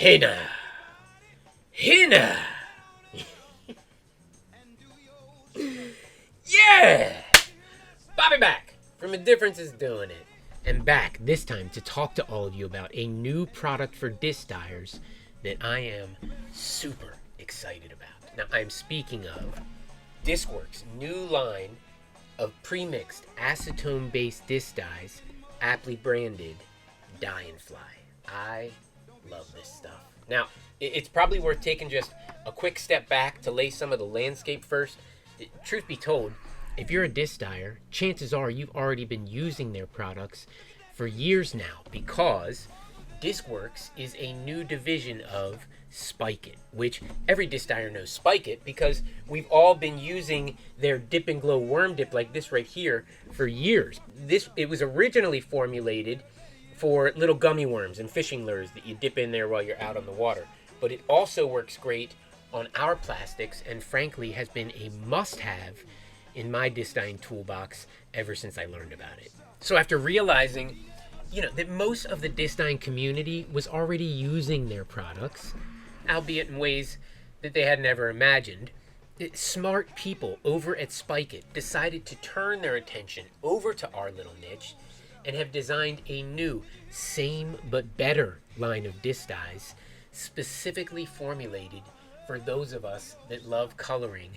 Hey now. Hey now. Yeah! Bobby back from A Difference Is Doing It. And back this time to talk to all of you about a new product for disc dyers that I am super excited about. Now, I'm speaking of Discworks' new line of pre-mixed acetone-based disc dyes, aptly branded Dye and Fly. I love this stuff. Now, it's probably worth taking just a quick step back to lay some of the landscape first. Truth be told, if you're a disc dyer, chances are you've already been using their products for years now, because Discworks is a new division of Spike It, which every disc dyer knows Spike It because we've all been using their Dip and Glow worm dip like this right here for years. It was originally formulated for little gummy worms and fishing lures that you dip in there while you're out on the water. But it also works great on our plastics and frankly has been a must-have in my disc dyeing toolbox ever since I learned about it. So after realizing, that most of the disc dyeing community was already using their products, albeit in ways that they had never imagined, smart people over at Spike It decided to turn their attention over to our little niche and have designed a new, same but better line of disc dyes specifically formulated for those of us that love coloring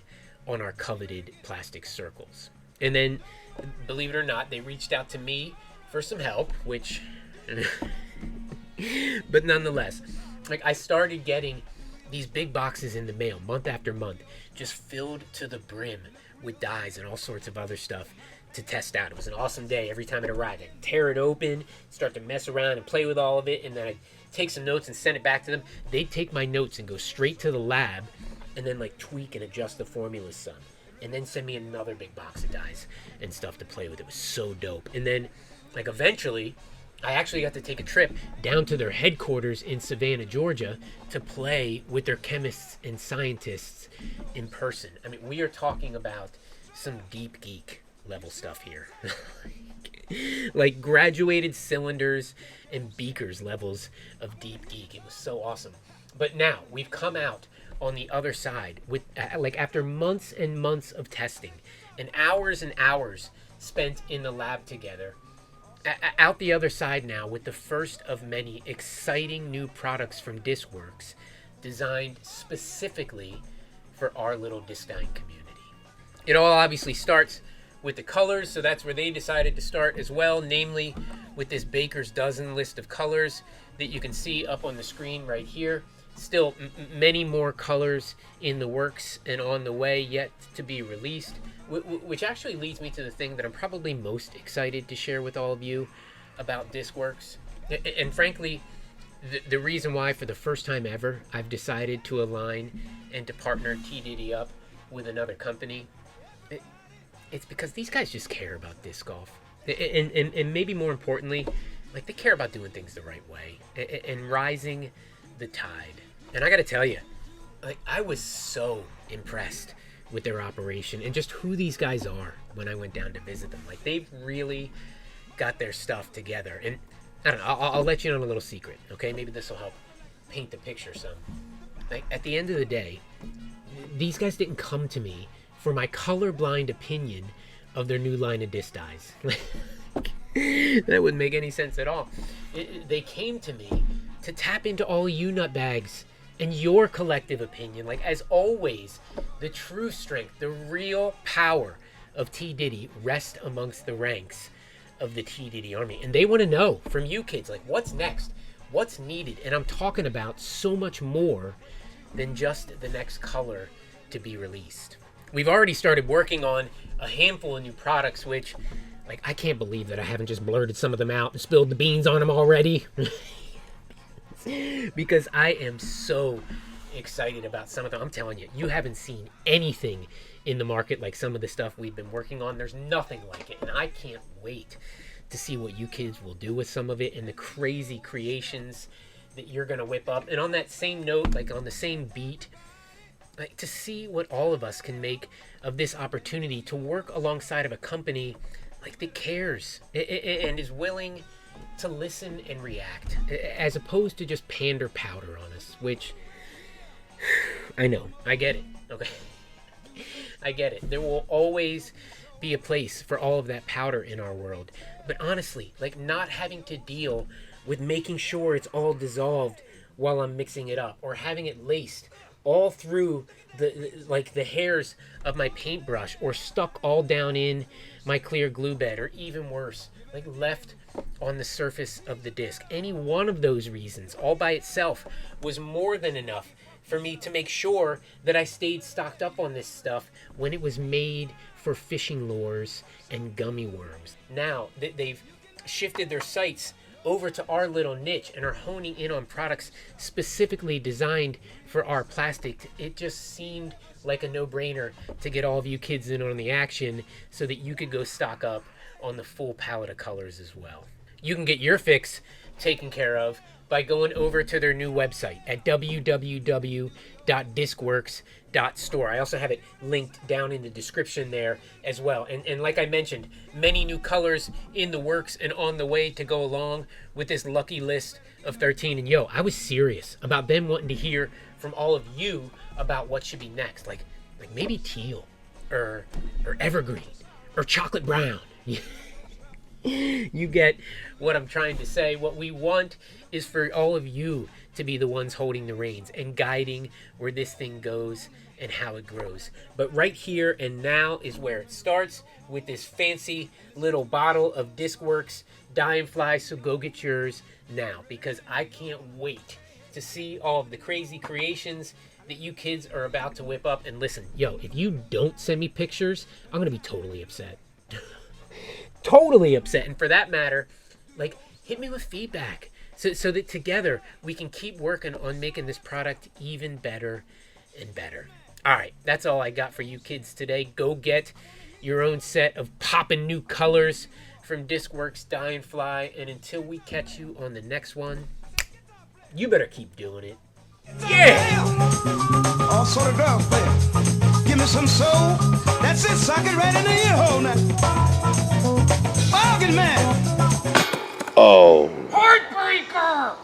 on our coveted plastic circles. And then, believe it or not, they reached out to me for some help, which, but nonetheless, I started getting these big boxes in the mail month after month, just filled to the brim with dyes and all sorts of other stuff to test out. It was an awesome day every time it arrived. I'd tear it open, start to mess around and play with all of it, and then I'd take some notes and send it back to them. They'd take my notes and go straight to the lab and then tweak and adjust the formulas some, and then send me another big box of dyes and stuff to play with. It was so dope. And then eventually I actually got to take a trip down to their headquarters in Savannah, Georgia, to play with their chemists and scientists in person. I mean, we are talking about some deep geek level stuff here. Like graduated cylinders and beakers levels of deep geek. It was so awesome. But now we've come out on the other side with after months and months of testing and hours spent in the lab together, out the other side now with the first of many exciting new products from Discworks designed specifically for our little disc dyeing community. It all obviously starts with the colors, so that's where they decided to start as well, namely with this Baker's Dozen list of colors that you can see up on the screen right here. Still many more colors in the works and on the way yet to be released, which actually leads me to the thing that I'm probably most excited to share with all of you about Discworks. And frankly, the reason why for the first time ever I've decided to align and to partner T. Diddy up with another company, it's because these guys just care about disc golf. And maybe more importantly, they care about doing things the right way and rising the tide. And I gotta tell you, I was so impressed with their operation and just who these guys are when I went down to visit them. They've really got their stuff together. And I don't know, I'll let you in on a little secret, okay? Maybe this will help paint the picture some. At the end of the day, these guys didn't come to me for my colorblind opinion of their new line of disc dyes. That wouldn't make any sense at all. They came to me to tap into all you nutbags and your collective opinion. As always, the true strength, the real power of T. Diddy rests amongst the ranks of the T. Diddy army. And they want to know from you kids, what's next? What's needed? And I'm talking about so much more than just the next color to be released. We've already started working on a handful of new products, which, I can't believe that I haven't just blurted some of them out and spilled the beans on them already. Because I am so excited about some of them. I'm telling you, you haven't seen anything in the market like some of the stuff we've been working on. There's nothing like it, and I can't wait to see what you kids will do with some of it and the crazy creations that you're going to whip up. And on that same note, on the same beat, to see what all of us can make of this opportunity to work alongside of a company that cares and is willing to listen and react, as opposed to just pander powder on us, which, I know, I get it, okay? I get it. There will always be a place for all of that powder in our world. But honestly, like, not having to deal with making sure it's all dissolved while I'm mixing it up, or having it laced all through the hairs of my paintbrush, or stuck all down in my clear glue bed, or even worse, like left on the surface of the disc. Any one of those reasons all by itself was more than enough for me to make sure that I stayed stocked up on this stuff when it was made for fishing lures and gummy worms. Now that they've shifted their sights over to our little niche and are honing in on products specifically designed for our plastic, it just seemed like a no-brainer to get all of you kids in on the action so that you could go stock up on the full palette of colors as well. You can get your fix taken care of by going over to their new website at www.discworks.store. I also have it linked down in the description there as well. And like I mentioned, many new colors in the works and on the way to go along with this lucky list of 13. And yo, I was serious about them wanting to hear from all of you about what should be next. Like maybe teal or evergreen or chocolate brown. You get what I'm trying to say. What we want is for all of you to be the ones holding the reins and guiding where this thing goes and how it grows. But right here and now is where it starts with this fancy little bottle of Discworks Dye and Fly. So go get yours now, because I can't wait to see all of the crazy creations that you kids are about to whip up. And listen, yo, if you don't send me pictures, I'm gonna be totally upset. Totally upset. And for that matter, like, hit me with feedback so that together we can keep working on making this product even better and better. All right, that's all I got for you kids today. Go get your own set of poppin' new colors from Discworks Dye and Fly, and until we catch you on the next one, you better keep doing it. Yeah! All sort of drugs, baby. Give me some soul. That's it, sock it right in the ear hole now. Bargain man! Oh. Heartbreaker!